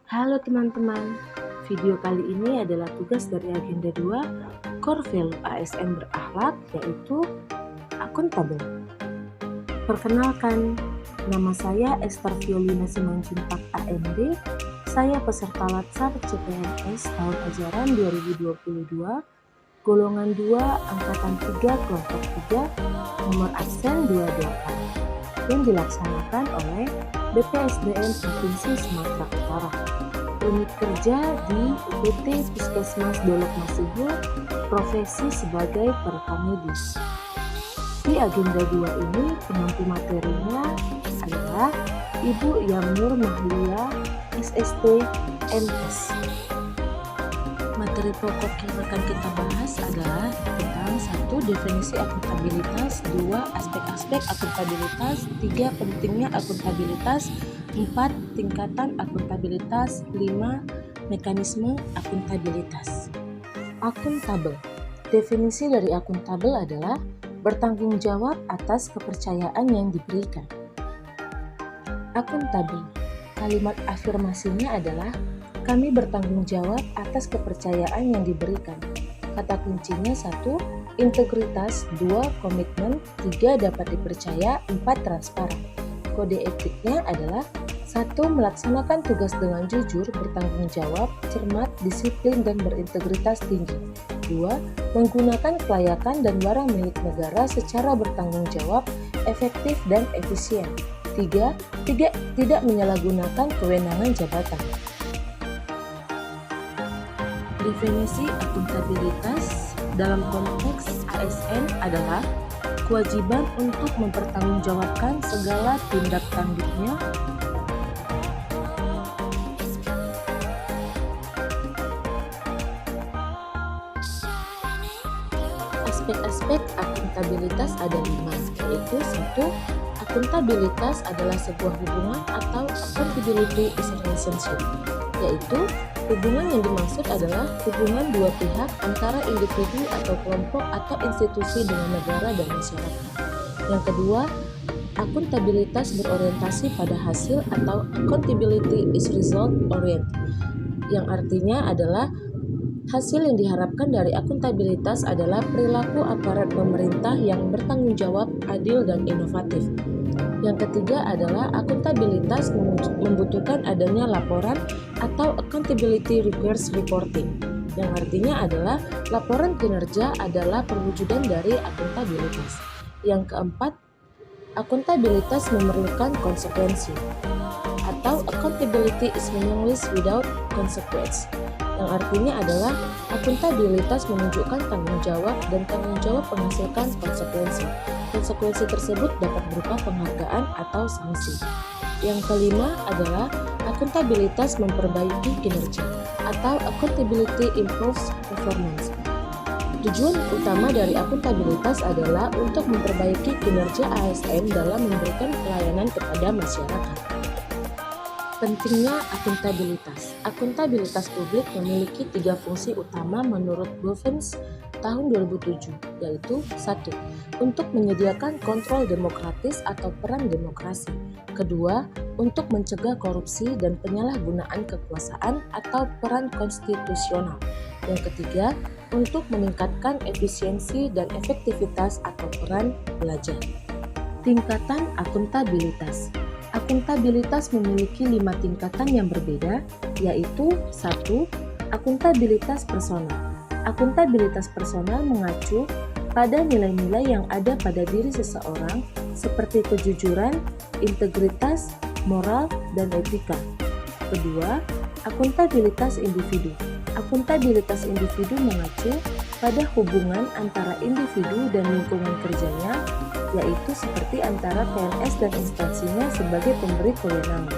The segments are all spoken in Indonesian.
Halo teman-teman, video kali ini adalah tugas dari agenda 2 Core Value ASN berakhlak, yaitu akuntabel. Perkenalkan, nama saya Esther Violina Simanjuntak AMD. Saya peserta Latsar CPNS tahun ajaran 2022, golongan 2, angkatan 3, kelompok 3, nomor absen 28, yang dilaksanakan oleh BPSDM Provinsi Sumatera Utara. Unit kerja di UPT Puskesmas Dolok Masihu, profesi sebagai perekam medis. Di agenda 2 ini, pengampu materinya adalah Ibu Yamnur Mahlia, SST, MS. Materi pokok yang akan kita bahas adalah tentang 1. Definisi akuntabilitas, 2. Aspek-aspek akuntabilitas, 3. Pentingnya akuntabilitas, 4. Tingkatan akuntabilitas, 5. Mekanisme akuntabilitas. Akuntabel. Definisi dari akuntabel adalah bertanggung jawab atas kepercayaan yang diberikan. Akuntabel. Kalimat afirmasinya adalah kami bertanggung jawab atas kepercayaan yang diberikan. Kata kuncinya 1. Integritas, 2. Komitmen, 3. Dapat dipercaya, 4. Transparan. Kode etiknya adalah 1. Melaksanakan tugas dengan jujur, bertanggung jawab, cermat, disiplin, dan berintegritas tinggi. 2. Menggunakan kelayakan dan barang milik negara secara bertanggung jawab, efektif, dan efisien. 3. Tidak menyalahgunakan kewenangan jabatan. Definisi akuntabilitas dalam konteks ASN adalah kewajiban untuk mempertanggungjawabkan segala tindak tanduknya Aspek-aspek akuntabilitas ada 5, yaitu 1. Akuntabilitas adalah sebuah hubungan atau accountability is a relationship, yaitu hubungan yang dimaksud adalah hubungan dua pihak antara individu atau kelompok atau institusi dengan negara dan masyarakat. Yang kedua, akuntabilitas berorientasi pada hasil atau accountability is result oriented, yang artinya adalah hasil yang diharapkan dari akuntabilitas adalah perilaku aparat pemerintah yang bertanggung jawab, adil, dan inovatif. Yang ketiga adalah akuntabilitas membutuhkan adanya laporan atau accountability requires reporting, yang artinya adalah laporan kinerja adalah perwujudan dari akuntabilitas. Yang keempat, akuntabilitas memerlukan konsekuensi, atau accountability is meaningless without consequence, yang artinya adalah akuntabilitas menunjukkan tanggung jawab dan tanggung jawab menghasilkan konsekuensi. Konsekuensi tersebut dapat berupa penghargaan atau sanksi. Yang kelima adalah akuntabilitas memperbaiki kinerja atau accountability improves performance. Tujuan utama dari akuntabilitas adalah untuk memperbaiki kinerja ASN dalam memberikan pelayanan kepada masyarakat. Pentingnya akuntabilitas. Akuntabilitas publik memiliki 3 fungsi utama menurut Governance tahun 2007, yaitu 1. Untuk menyediakan kontrol demokratis atau peran demokrasi. Kedua, untuk mencegah korupsi dan penyalahgunaan kekuasaan atau peran konstitusional. Yang ketiga, untuk meningkatkan efisiensi dan efektivitas atau peran belajar. Tingkatan akuntabilitas. Akuntabilitas memiliki 5 tingkatan yang berbeda, yaitu 1. Akuntabilitas personal. Akuntabilitas personal mengacu pada nilai-nilai yang ada pada diri seseorang seperti kejujuran, integritas, moral, dan etika. Kedua, akuntabilitas individu. Akuntabilitas individu mengacu pada hubungan antara individu dan lingkungan kerjanya, yaitu seperti antara PNS dan instansinya sebagai pemberi kewenangan.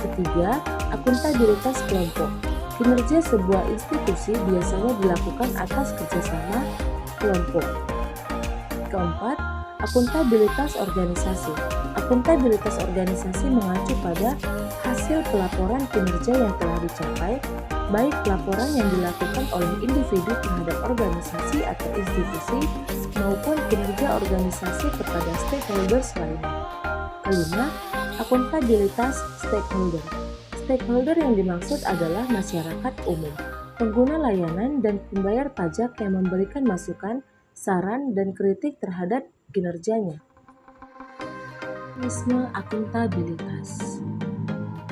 Ketiga, akuntabilitas kelompok. Kinerja sebuah institusi biasanya dilakukan atas kerjasama kelompok. Keempat, akuntabilitas organisasi. Akuntabilitas organisasi mengacu pada hasil pelaporan kinerja yang telah dicapai, baik laporan yang dilakukan oleh individu terhadap organisasi atau institusi maupun kinerja organisasi kepada stakeholders lainnya. Kelima, akuntabilitas stakeholder. Stakeholder yang dimaksud adalah masyarakat umum, pengguna layanan dan pembayar pajak yang memberikan masukan, saran, dan kritik terhadap kinerjanya. Mekanisme akuntabilitas.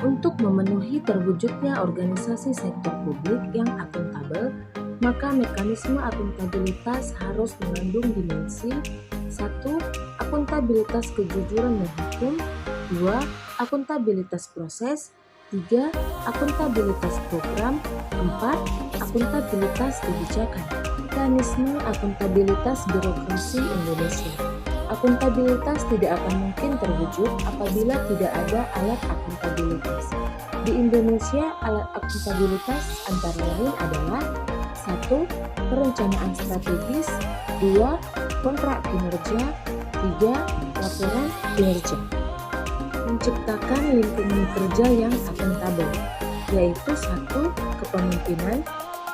Untuk memenuhi terwujudnya organisasi sektor publik yang akuntabel, maka mekanisme akuntabilitas harus mengandung dimensi 1. Akuntabilitas kejujuran dan hukum, 2. Akuntabilitas proses, 3. Akuntabilitas program, 4. Akuntabilitas kebijakan. Mekanisme akuntabilitas birokrasi Indonesia. Akuntabilitas tidak akan mungkin terwujud apabila tidak ada alat akuntabilitas. Di Indonesia, alat akuntabilitas antara lain adalah 1. Perencanaan strategis, 2. Kontrak kinerja, 3. Laporan kinerja. Menciptakan lingkungan kerja yang akuntabel, yaitu 1. Kepemimpinan,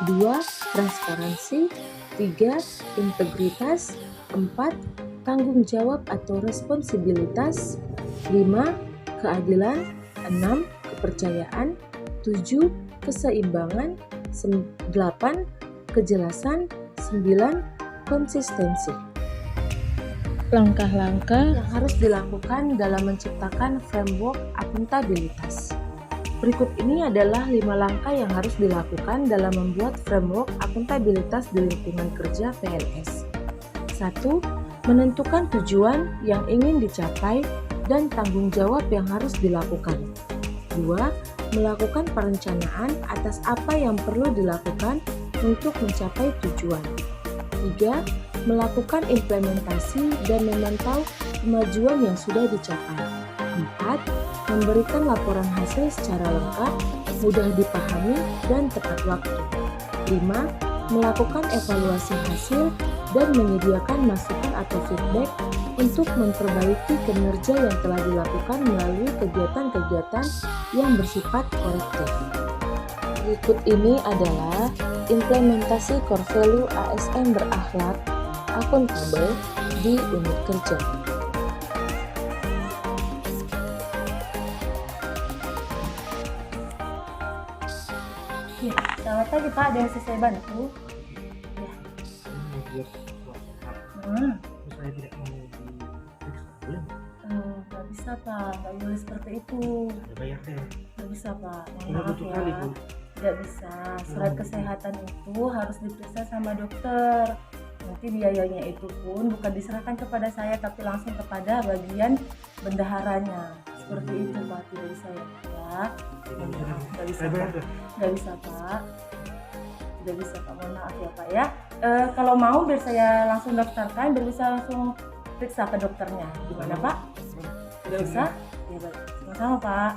2. Transparansi, 3. Integritas, 4. Tanggung jawab atau responsibilitas, 5. Keadilan, 6. Kepercayaan, 7. Keseimbangan, 8. Kejelasan, 9. Konsistensi. Langkah-langkah yang harus dilakukan dalam menciptakan framework akuntabilitas. Berikut ini adalah 5 langkah yang harus dilakukan dalam membuat framework akuntabilitas di lingkungan kerja PNS. 1. Menentukan tujuan yang ingin dicapai dan tanggung jawab yang harus dilakukan. 2. Melakukan perencanaan atas apa yang perlu dilakukan untuk mencapai tujuan. 3. Melakukan implementasi dan memantau kemajuan yang sudah dicapai. 4. Memberikan laporan hasil secara lengkap, mudah dipahami, dan tepat waktu. 5. Melakukan evaluasi hasil dan menyediakan masukan atau feedback untuk memperbaiki kinerja yang telah dilakukan melalui kegiatan-kegiatan yang bersifat korektif. Berikut ini adalah implementasi core value ASN berakhlak akuntabel di unit kerja. Ya, selamat pagi Pak, ada yang bisa saya bantu? Saya tidak mau diperiksa, boleh nggak? Nggak bisa Pak, nggak boleh seperti itu. Ada bayar deh. Nggak bisa Pak, mohon Udah maaf tujuh ya. kali, Bu. Tidak bisa, surat kesehatan itu harus diperiksa sama dokter. Nanti biayanya itu pun bukan diserahkan kepada saya, tapi langsung kepada bagian bendaharanya. Seperti itu Pak, tidak bisa ya. Mohon maaf, nggak bisa Saya bayar Pak. deh. Nggak bisa Pak. Tidak bisa Pak, mohon maaf ya Pak ya. Kalau mau biar saya langsung daftarkan, biar bisa langsung periksa ke dokternya. Gimana Pak? Tidak bisa? Ya baik, sama-sama Pak.